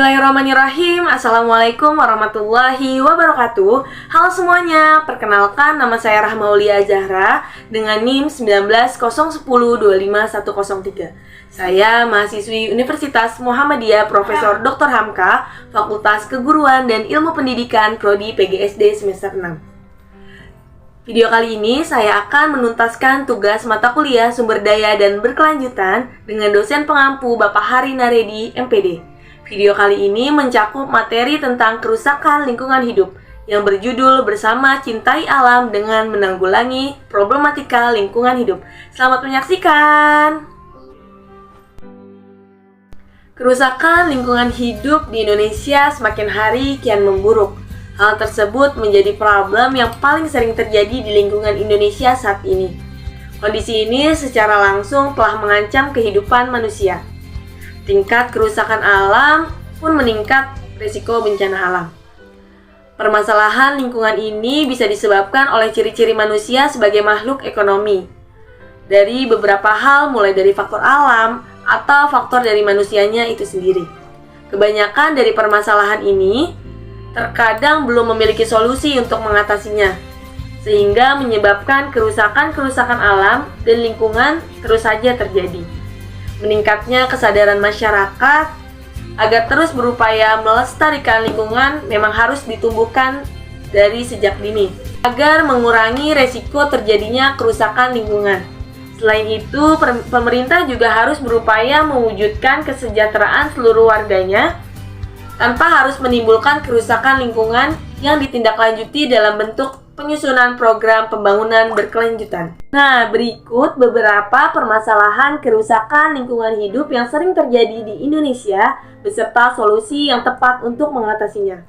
Bismillahirrahmanirrahim. Assalamualaikum warahmatullahi wabarakatuh. Halo semuanya, perkenalkan nama saya Rahmaulia Zahra dengan NIM 1901025103. Saya mahasiswi Universitas Muhammadiyah Profesor Dr. Hamka, Fakultas Keguruan dan Ilmu Pendidikan Prodi PGSD semester 6. Video kali ini saya akan menuntaskan tugas mata kuliah sumber daya dan berkelanjutan dengan dosen pengampu Bapak Hari Naredi, MPD. Video kali ini mencakup materi tentang kerusakan lingkungan hidup yang berjudul Bersama Cintai Alam dengan Menanggulangi Problematika Lingkungan Hidup. Selamat menyaksikan! Kerusakan lingkungan hidup di Indonesia semakin hari kian memburuk. Hal tersebut menjadi problem yang paling sering terjadi di lingkungan Indonesia saat ini. Kondisi ini secara langsung telah mengancam kehidupan manusia. Tingkat kerusakan alam pun meningkat risiko bencana alam. Permasalahan lingkungan ini bisa disebabkan oleh ciri-ciri manusia sebagai makhluk ekonomi. Dari beberapa hal mulai dari faktor alam atau faktor dari manusianya itu sendiri. Kebanyakan dari permasalahan ini terkadang belum memiliki solusi untuk mengatasinya, sehingga menyebabkan kerusakan-kerusakan alam dan lingkungan terus saja terjadi. Meningkatnya kesadaran masyarakat agar terus berupaya melestarikan lingkungan memang harus ditumbuhkan dari sejak dini agar mengurangi resiko terjadinya kerusakan lingkungan. Selain itu, pemerintah juga harus berupaya mewujudkan kesejahteraan seluruh warganya tanpa harus menimbulkan kerusakan lingkungan yang ditindaklanjuti dalam bentuk penyusunan program pembangunan berkelanjutan. Nah, berikut beberapa permasalahan kerusakan lingkungan hidup yang sering terjadi di Indonesia beserta solusi yang tepat untuk mengatasinya.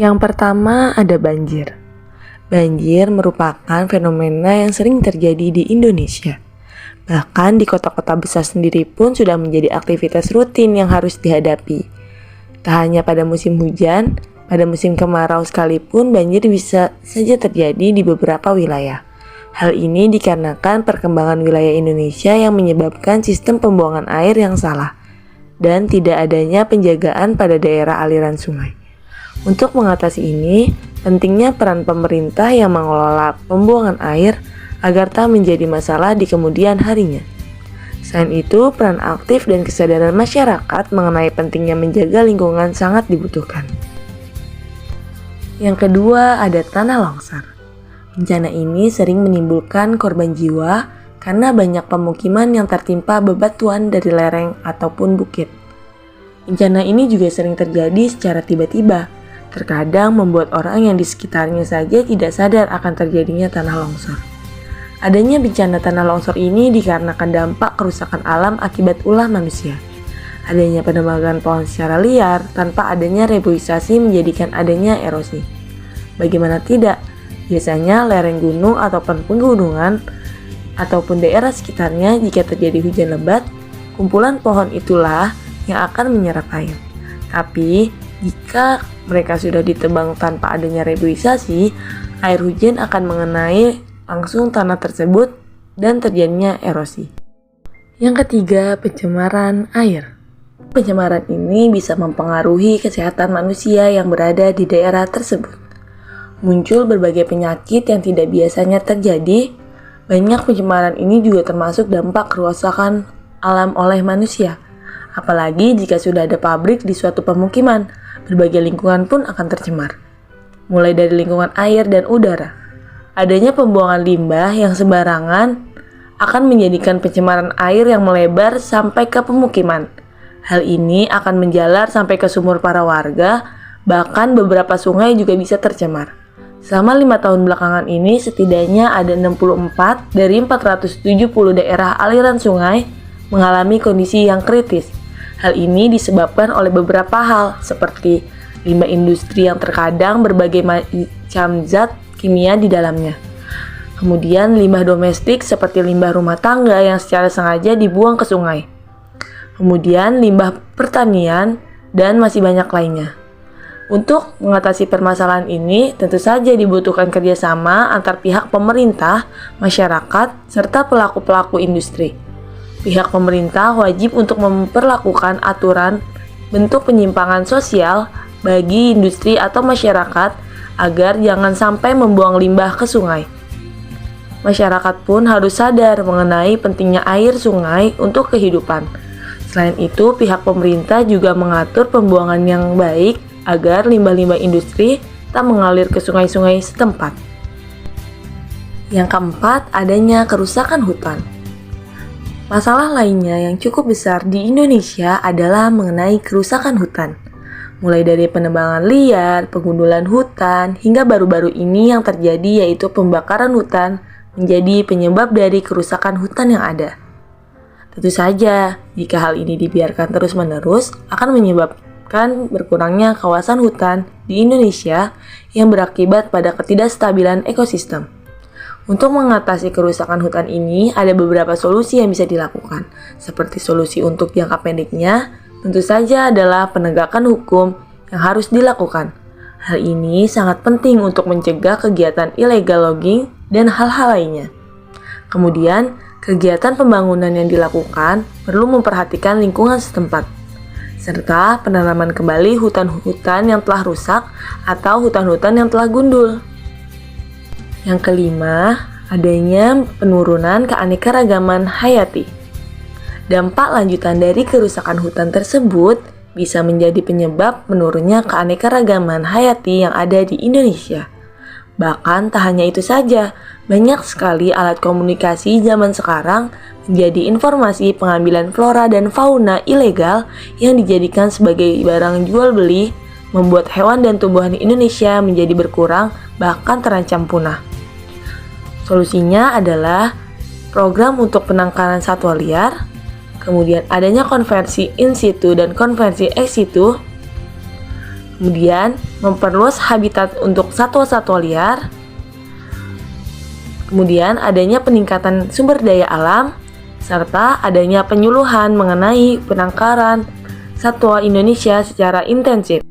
Yang pertama ada banjir. Banjir merupakan fenomena yang sering terjadi di Indonesia. Bahkan di kota-kota besar sendiri pun sudah menjadi aktivitas rutin yang harus dihadapi. Tak hanya pada musim hujan, pada musim kemarau sekalipun banjir bisa saja terjadi di beberapa wilayah. Hal ini dikarenakan perkembangan wilayah Indonesia yang menyebabkan sistem pembuangan air yang salah dan tidak adanya penjagaan pada daerah aliran sungai. Untuk mengatasi ini, pentingnya peran pemerintah yang mengelola pembuangan air agar tak menjadi masalah di kemudian harinya. Selain itu, peran aktif dan kesadaran masyarakat mengenai pentingnya menjaga lingkungan sangat dibutuhkan. Yang kedua ada tanah longsor. Bencana ini sering menimbulkan korban jiwa karena banyak pemukiman yang tertimpa bebatuan dari lereng ataupun bukit. Bencana ini juga sering terjadi secara tiba-tiba, terkadang membuat orang yang di sekitarnya saja tidak sadar akan terjadinya tanah longsor. Adanya bencana tanah longsor ini dikarenakan dampak kerusakan alam akibat ulah manusia. Adanya penebangan pohon secara liar tanpa adanya reboisasi menjadikan adanya erosi. Bagaimana tidak, biasanya lereng gunung ataupun pegunungan ataupun daerah sekitarnya jika terjadi hujan lebat, kumpulan pohon itulah yang akan menyerap air. Tapi, jika mereka sudah ditebang tanpa adanya reboisasi, air hujan akan mengenai langsung tanah tersebut dan terjadinya erosi. Yang ketiga, pencemaran air. Pencemaran ini bisa mempengaruhi kesehatan manusia yang berada di daerah tersebut. Muncul berbagai penyakit yang tidak biasanya terjadi. Banyak pencemaran ini juga termasuk dampak kerusakan alam oleh manusia. Apalagi jika sudah ada pabrik di suatu pemukiman, berbagai lingkungan pun akan tercemar. Mulai dari lingkungan air dan udara. Adanya pembuangan limbah yang sembarangan akan menjadikan pencemaran air yang melebar sampai ke pemukiman. Hal ini akan menjalar sampai ke sumur para warga, bahkan beberapa sungai juga bisa tercemar. Selama 5 tahun belakangan ini, setidaknya ada 64 dari 470 daerah aliran sungai mengalami kondisi yang kritis. Hal ini disebabkan oleh beberapa hal, seperti limbah industri yang terkadang berbagai macam zat kimia di dalamnya. Kemudian limbah domestik seperti limbah rumah tangga yang secara sengaja dibuang ke sungai. Kemudian limbah pertanian, dan masih banyak lainnya. Untuk mengatasi permasalahan ini, tentu saja dibutuhkan kerjasama antar pihak pemerintah, masyarakat, serta pelaku-pelaku industri. Pihak pemerintah wajib untuk memperlakukan aturan bentuk penyimpangan sosial bagi industri atau masyarakat agar jangan sampai membuang limbah ke sungai. Masyarakat pun harus sadar mengenai pentingnya air sungai untuk kehidupan. Selain itu, pihak pemerintah juga mengatur pembuangan yang baik agar limbah-limbah industri tak mengalir ke sungai-sungai setempat. Yang keempat, adanya kerusakan hutan. Masalah lainnya yang cukup besar di Indonesia adalah mengenai kerusakan hutan. Mulai dari penebangan liar, pengundulan hutan, hingga baru-baru ini yang terjadi yaitu pembakaran hutan menjadi penyebab dari kerusakan hutan yang ada. Tentu saja, jika hal ini dibiarkan terus-menerus akan menyebabkan berkurangnya kawasan hutan di Indonesia yang berakibat pada ketidakstabilan ekosistem. Untuk mengatasi kerusakan hutan ini, ada beberapa solusi yang bisa dilakukan. Seperti solusi untuk jangka pendeknya, tentu saja adalah penegakan hukum yang harus dilakukan. Hal ini sangat penting untuk mencegah kegiatan illegal logging dan hal-hal lainnya. Kemudian, kegiatan pembangunan yang dilakukan perlu memperhatikan lingkungan setempat, serta penanaman kembali hutan-hutan yang telah rusak atau hutan-hutan yang telah gundul. Yang kelima, adanya penurunan keanekaragaman hayati. Dampak lanjutan dari kerusakan hutan tersebut bisa menjadi penyebab menurunnya keanekaragaman hayati yang ada di Indonesia. Bahkan tak hanya itu saja, banyak sekali alat komunikasi zaman sekarang menjadi informasi pengambilan flora dan fauna ilegal yang dijadikan sebagai barang jual beli, membuat hewan dan tumbuhan Indonesia menjadi berkurang bahkan terancam punah. Solusinya adalah program untuk penangkaran satwa liar, kemudian adanya konversi in situ dan konversi ex situ, kemudian memperluas habitat untuk satwa-satwa liar, kemudian adanya peningkatan sumber daya alam, serta adanya penyuluhan mengenai penangkaran satwa Indonesia secara intensif.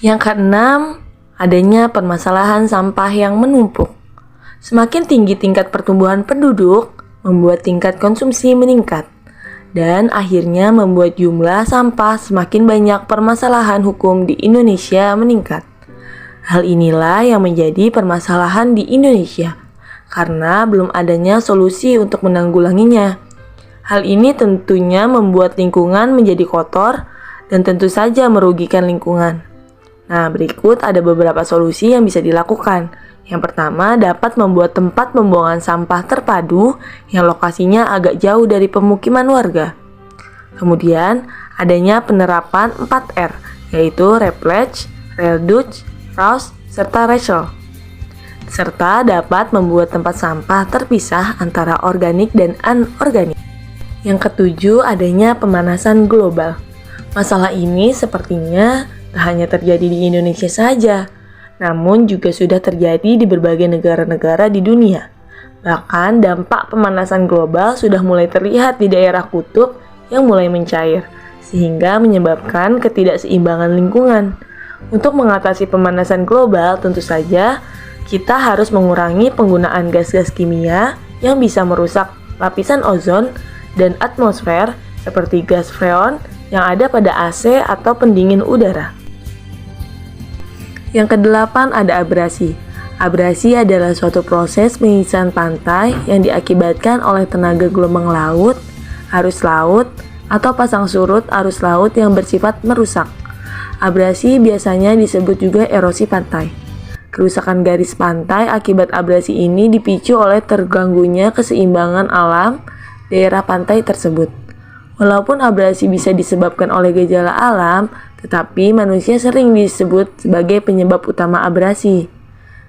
Yang keenam, adanya permasalahan sampah yang menumpuk. Semakin tinggi tingkat pertumbuhan penduduk, membuat tingkat konsumsi meningkat, dan akhirnya membuat jumlah sampah semakin banyak. Permasalahan hukum di Indonesia meningkat. Hal inilah yang menjadi permasalahan di Indonesia, karena belum adanya solusi untuk menanggulanginya. Hal ini tentunya membuat lingkungan menjadi kotor dan tentu saja merugikan lingkungan. Nah, berikut ada beberapa solusi yang bisa dilakukan. Yang pertama, dapat membuat tempat pembuangan sampah terpadu yang lokasinya agak jauh dari pemukiman warga. Kemudian, adanya penerapan 4R, yaitu Repledge, Reduce, Reuse, serta Recycle. Serta dapat membuat tempat sampah terpisah antara organik dan anorganik. Yang ketujuh, adanya pemanasan global. Masalah ini sepertinya tak hanya terjadi di Indonesia saja, namun juga sudah terjadi di berbagai negara-negara di dunia. Bahkan dampak pemanasan global sudah mulai terlihat di daerah kutub yang mulai mencair, sehingga menyebabkan ketidakseimbangan lingkungan. Untuk mengatasi pemanasan global, tentu saja kita harus mengurangi penggunaan gas-gas kimia yang bisa merusak lapisan ozon dan atmosfer seperti gas freon yang ada pada AC atau pendingin udara. Yang kedelapan, ada abrasi. Abrasi adalah suatu proses penyiksaan pantai yang diakibatkan oleh tenaga gelombang laut, arus laut, atau pasang surut arus laut yang bersifat merusak. Abrasi biasanya disebut juga erosi pantai. Kerusakan garis pantai akibat abrasi ini dipicu oleh terganggunya keseimbangan alam daerah pantai tersebut. Walaupun abrasi bisa disebabkan oleh gejala alam, tetapi manusia sering disebut sebagai penyebab utama abrasi.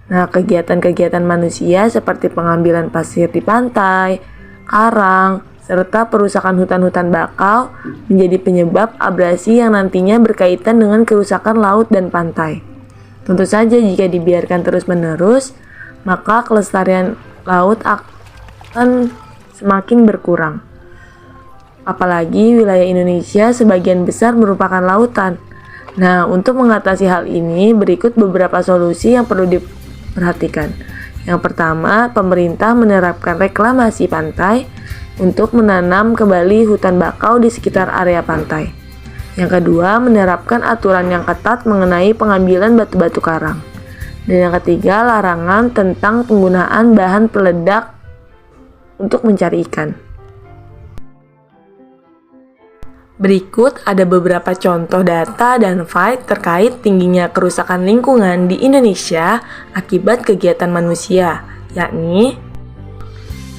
Nah, kegiatan-kegiatan manusia seperti pengambilan pasir di pantai, karang, serta perusakan hutan-hutan bakau menjadi penyebab abrasi yang nantinya berkaitan dengan kerusakan laut dan pantai. Tentu saja jika dibiarkan terus-menerus, maka kelestarian laut akan semakin berkurang. Apalagi wilayah Indonesia sebagian besar merupakan lautan. Nah, untuk mengatasi hal ini, berikut beberapa solusi yang perlu diperhatikan. Yang pertama, pemerintah menerapkan reklamasi pantai untuk menanam kembali hutan bakau di sekitar area pantai. Yang kedua, menerapkan aturan yang ketat mengenai pengambilan batu-batu karang. Dan yang ketiga, larangan tentang penggunaan bahan peledak untuk mencari ikan. Berikut ada beberapa contoh data dan fact terkait tingginya kerusakan lingkungan di Indonesia akibat kegiatan manusia, yakni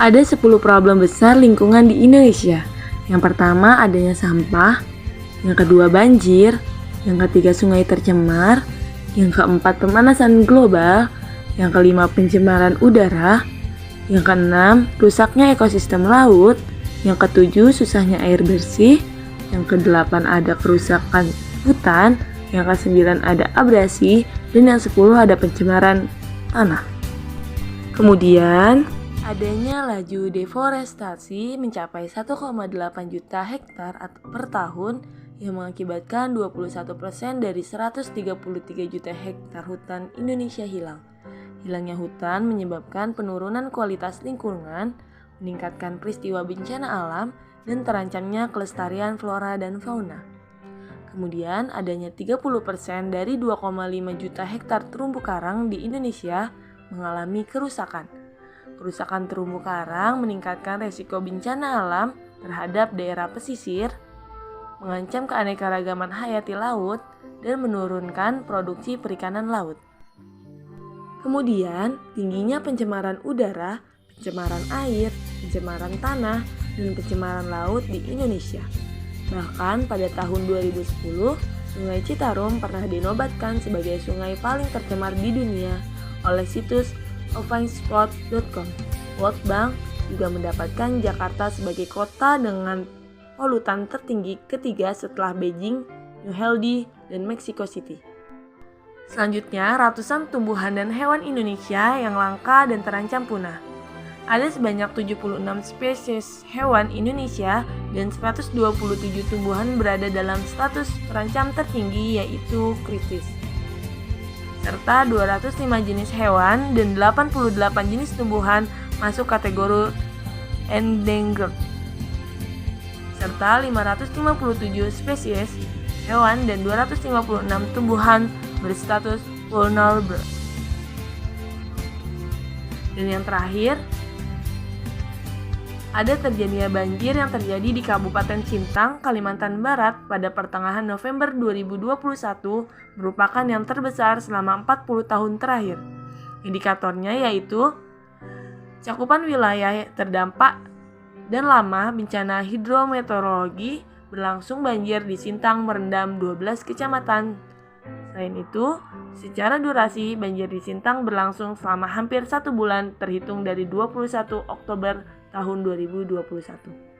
ada 10 problem besar lingkungan di Indonesia. Yang pertama adanya sampah, yang kedua banjir, yang ketiga sungai tercemar, yang keempat pemanasan global, yang kelima pencemaran udara, yang keenam rusaknya ekosistem laut, yang ketujuh susahnya air bersih, yang kedelapan ada kerusakan hutan, yang kesembilan ada abrasi, dan yang 10 ada pencemaran tanah. Kemudian, adanya laju deforestasi mencapai 1,8 juta hektar per tahun yang mengakibatkan 21% dari 133 juta hektar hutan Indonesia hilang. Hilangnya hutan menyebabkan penurunan kualitas lingkungan, meningkatkan peristiwa bencana alam, dan terancamnya kelestarian flora dan fauna. Kemudian adanya 30% dari 2,5 juta hektar terumbu karang di Indonesia mengalami kerusakan. Kerusakan terumbu karang meningkatkan resiko bencana alam terhadap daerah pesisir, mengancam keanekaragaman hayati laut, dan menurunkan produksi perikanan laut. Kemudian, tingginya pencemaran udara, pencemaran air, pencemaran tanah, dan pencemaran laut di Indonesia. Bahkan pada tahun 2010, Sungai Citarum pernah dinobatkan sebagai sungai paling tercemar di dunia oleh situs ofinespot.com. World Bank juga mendapatkan Jakarta sebagai kota dengan polutan tertinggi ketiga setelah Beijing, New Delhi, dan Mexico City. Selanjutnya, ratusan tumbuhan dan hewan Indonesia yang langka dan terancam punah. Ada sebanyak 76 spesies hewan Indonesia dan 127 tumbuhan berada dalam status terancam tertinggi yaitu kritis. Serta 205 jenis hewan dan 88 jenis tumbuhan masuk kategori endangered. Serta 557 spesies hewan dan 256 tumbuhan berstatus vulnerable. Dan yang terakhir, ada terjadinya banjir yang terjadi di Kabupaten Sintang, Kalimantan Barat pada pertengahan November 2021 merupakan yang terbesar selama 40 tahun terakhir. Indikatornya yaitu cakupan wilayah terdampak dan lama bencana hidrometeorologi berlangsung banjir di Sintang merendam 12 kecamatan. Selain itu, secara durasi banjir di Sintang berlangsung selama hampir 1 bulan terhitung dari 21 Oktober tahun 2021.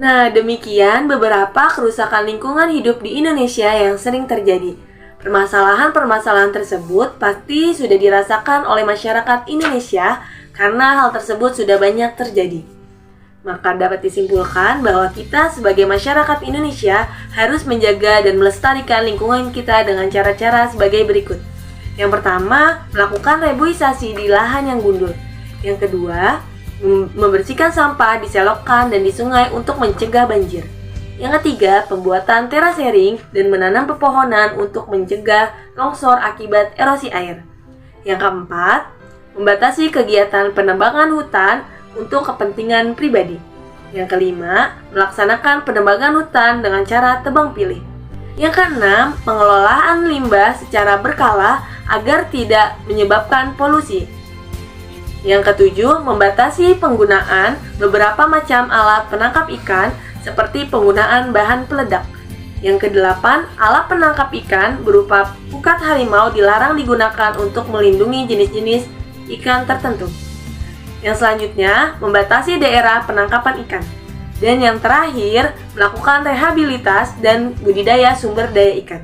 Nah, demikian beberapa kerusakan lingkungan hidup di Indonesia yang sering terjadi. Permasalahan-permasalahan tersebut pasti sudah dirasakan oleh masyarakat Indonesia karena hal tersebut sudah banyak terjadi. Maka dapat disimpulkan bahwa kita sebagai masyarakat Indonesia harus menjaga dan melestarikan lingkungan kita dengan cara-cara sebagai berikut. Yang pertama, melakukan reboisasi di lahan yang gundul. Yang kedua, membersihkan sampah di selokan dan di sungai untuk mencegah banjir. Yang ketiga, pembuatan terasering dan menanam pepohonan untuk mencegah longsor akibat erosi air. Yang keempat, membatasi kegiatan penebangan hutan untuk kepentingan pribadi. Yang kelima, melaksanakan penebangan hutan dengan cara tebang pilih. Yang keenam, pengelolaan limbah secara berkala agar tidak menyebabkan polusi. Yang ketujuh, membatasi penggunaan beberapa macam alat penangkap ikan seperti penggunaan bahan peledak. Yang kedelapan, alat penangkap ikan berupa pukat harimau dilarang digunakan untuk melindungi jenis-jenis ikan tertentu. Yang selanjutnya, membatasi daerah penangkapan ikan. Dan yang terakhir, melakukan rehabilitas dan budidaya sumber daya ikan.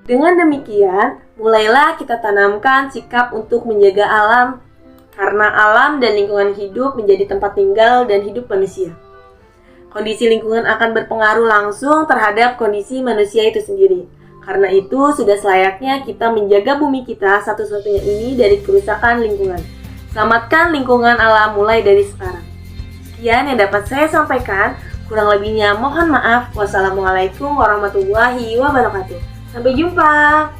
Dengan demikian, mulailah kita tanamkan sikap untuk menjaga alam, karena alam dan lingkungan hidup menjadi tempat tinggal dan hidup manusia. Kondisi lingkungan akan berpengaruh langsung terhadap kondisi manusia itu sendiri. Karena itu, sudah selayaknya kita menjaga bumi kita satu-satunya ini dari kerusakan lingkungan. Selamatkan lingkungan alam mulai dari sekarang. Sekian yang dapat saya sampaikan. Kurang lebihnya mohon maaf. Wassalamualaikum warahmatullahi wabarakatuh. Sampai jumpa.